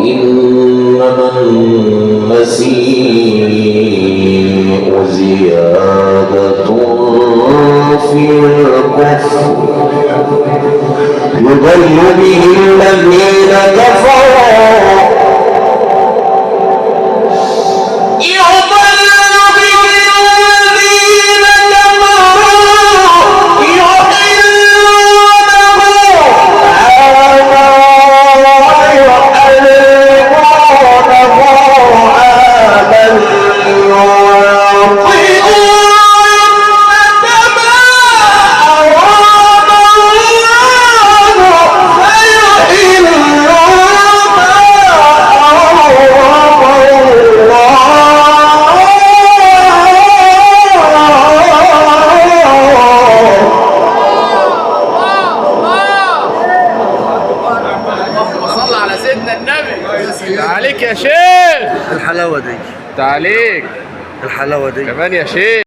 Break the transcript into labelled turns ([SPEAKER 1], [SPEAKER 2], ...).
[SPEAKER 1] إنما المسيء زيادة في الكفر يضل به الذين كفروا
[SPEAKER 2] عليك يا شيخ.
[SPEAKER 3] الحلاوة دي
[SPEAKER 2] تعاليك
[SPEAKER 3] الحلاوة دي
[SPEAKER 2] كمان يا شيخ.